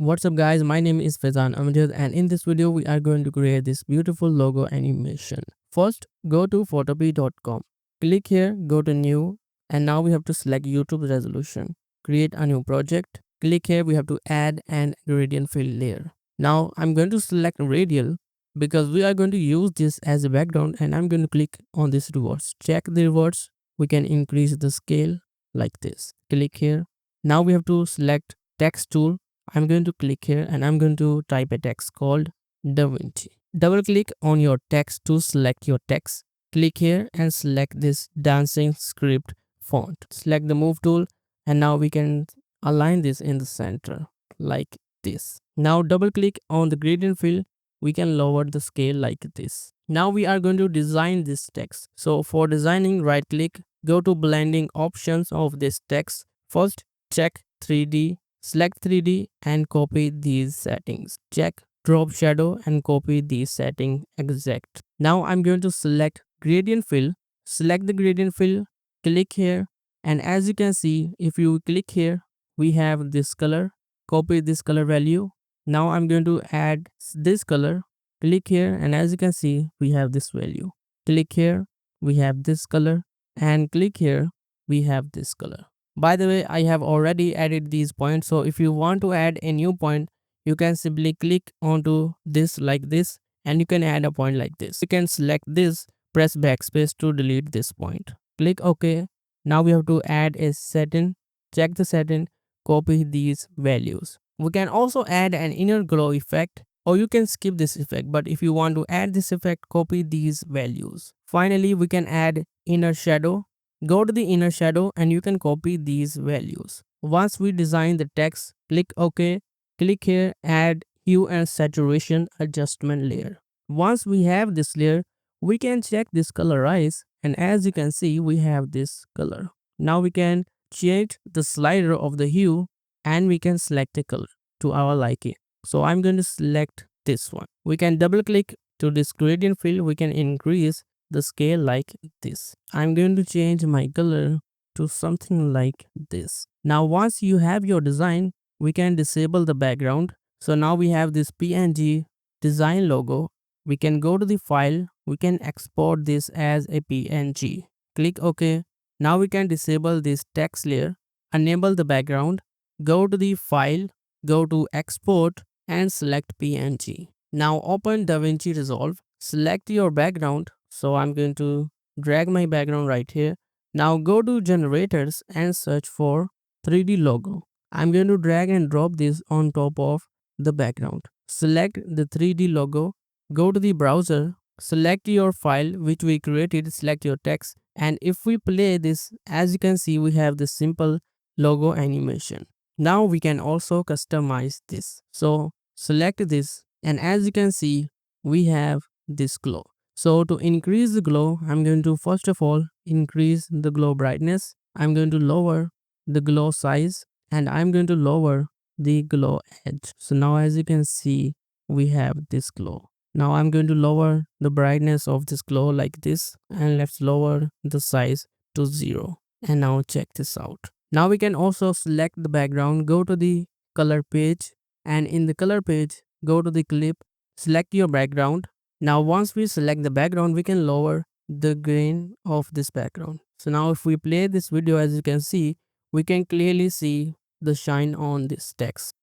What's up guys, my name is Faizan Amjed and in this video we are going to create this beautiful logo animation. First, go to photopea.com. Click here, go to new, and now we have to select YouTube resolution. Create a new project. Click here, we have to add an gradient fill layer. Now I'm going to select radial because we are going to use this as a background, and I'm going to click on this reverse. Check the reverse. We can increase the scale like this. Click here. Now we have to select text tool. I'm going to click here and I'm going to type a text called DaVinci. Double click on your text to select your text. Click here and select this dancing script font. Select the move tool and now we can align this in the center like this. Now double click on the gradient fill. We can lower the scale like this. Now we are going to design this text. So for designing, right click, go to blending options of this text. First check 3D. Select 3D and copy these settings. Check drop shadow and copy these settings exact. Now I'm going to select gradient fill. Select the gradient fill, click here, and as you can see, if you click here, we have this color. Copy this color value. Now I'm going to add this color. Click here and as you can see, we have this value. Click here, we have this color, and click here, we have this color. By the way, I have already added these points, so if you want to add a new point, you can simply click onto this like this and you can add a point like this. You can select this, press backspace to delete this point. Click OK. Now we have to add a setting. Check the setting, copy these values. We can also add an inner glow effect, or you can skip this effect, but if you want to add this effect, copy these values. Finally, we can add inner shadow. Go to the inner shadow and you can copy these values. Once we design the text, click OK. Click here, add hue and saturation adjustment layer. Once we have this layer, we can check this colorize, and as you can see, we have this color. Now we can change the slider of the hue and we can select a color to our liking. So I'm going to select this one. We can double click to this gradient fill. We can increase the scale like this. I'm going to change my color to something like this. Now once you have your design, we can disable the background. So now we have this PNG design logo. We can go to the file. We can export this as a PNG. Click OK. Now we can disable this text layer, enable the background, go to the file, go to export and select PNG. Now open DaVinci Resolve, select your background. So I'm going to drag my background right here. Now go to generators and search for 3D logo. I'm going to drag and drop this on top of the background. Select the 3D logo, go to the browser, select your file which we created, select your text, and if we play this, as you can see, we have this simple logo animation. Now we can also customize this. So select this and as you can see, we have this glow. So to increase the glow, I'm going to first of all increase the glow brightness. I'm going to lower the glow size and I'm going to lower the glow edge. So now as you can see, we have this glow. Now I'm going to lower the brightness of this glow like this and let's lower the size to 0. And now check this out. Now we can also select the background, go to the color page, and in the color page, go to the clip, select your background. Now once we select the background, we can lower the grain of this background. So now if we play this video, as you can see, we can clearly see the shine on this text.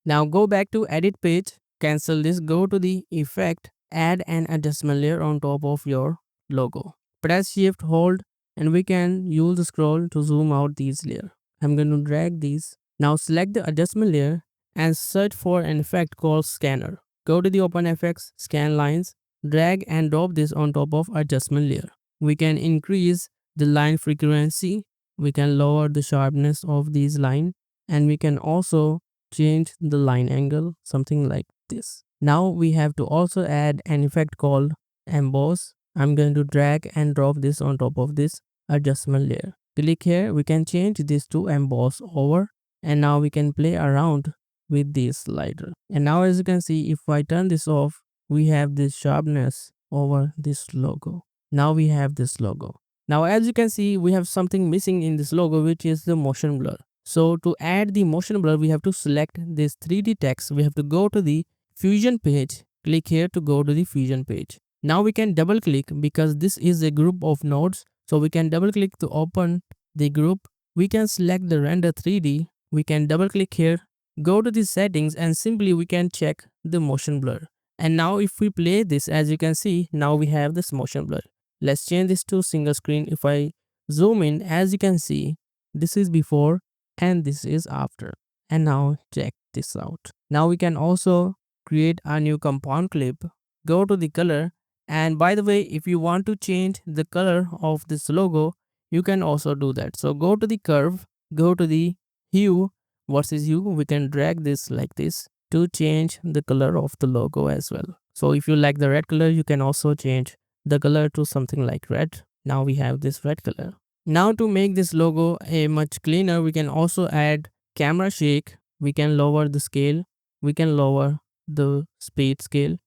Now go back to edit page, cancel this, go to the effect, add an adjustment layer on top of your logo. Press shift hold and we can use the scroll to zoom out these layers. I'm going to drag these. Now select the adjustment layer and search for an effect called scanner. Go to the open effects, scan lines, drag and drop this on top of adjustment layer. We can increase the line frequency, we can lower the sharpness of these lines, and we can also change the line angle, something like this. Now we have to also add an effect called emboss. I'm going to drag and drop this on top of this adjustment layer. Click here, we can change this to emboss over, and now we can play around with this slider. And now as you can see, if I turn this off, we have this sharpness over this logo. Now we have this logo. Now as you can see, we have something missing in this logo, which is the motion blur. So to add the motion blur, we have to select this 3D text. We have to go to the Fusion page. Click here to go to the Fusion page. Now we can double click because this is a group of nodes. So we can double click to open the group. We can select the render 3D. We can double click here, go to the settings, and simply we can check the motion blur. And now if we play this, as you can see, now we have this motion blur. Let's change this to single screen. If I zoom in, as you can see, this is before and this is after. And now check this out. Now we can also create a new compound clip. Go to the color, and by the way, if you want to change the color of this logo, you can also do that. So go to the curve, go to the hue versus hue. We can drag this like this to change the color of the logo as well. So if you like the red color, you can also change the color to something like red. Now we have this red color. Now to make this logo a much cleaner, we can also add camera shake. We can lower the scale. We can lower the speed scale.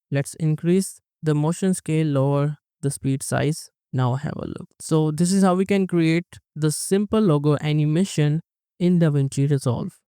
Let's increase the motion scale, lower the speed size. Now have a look. So this is how we can create the simple logo animation in DaVinci Resolve.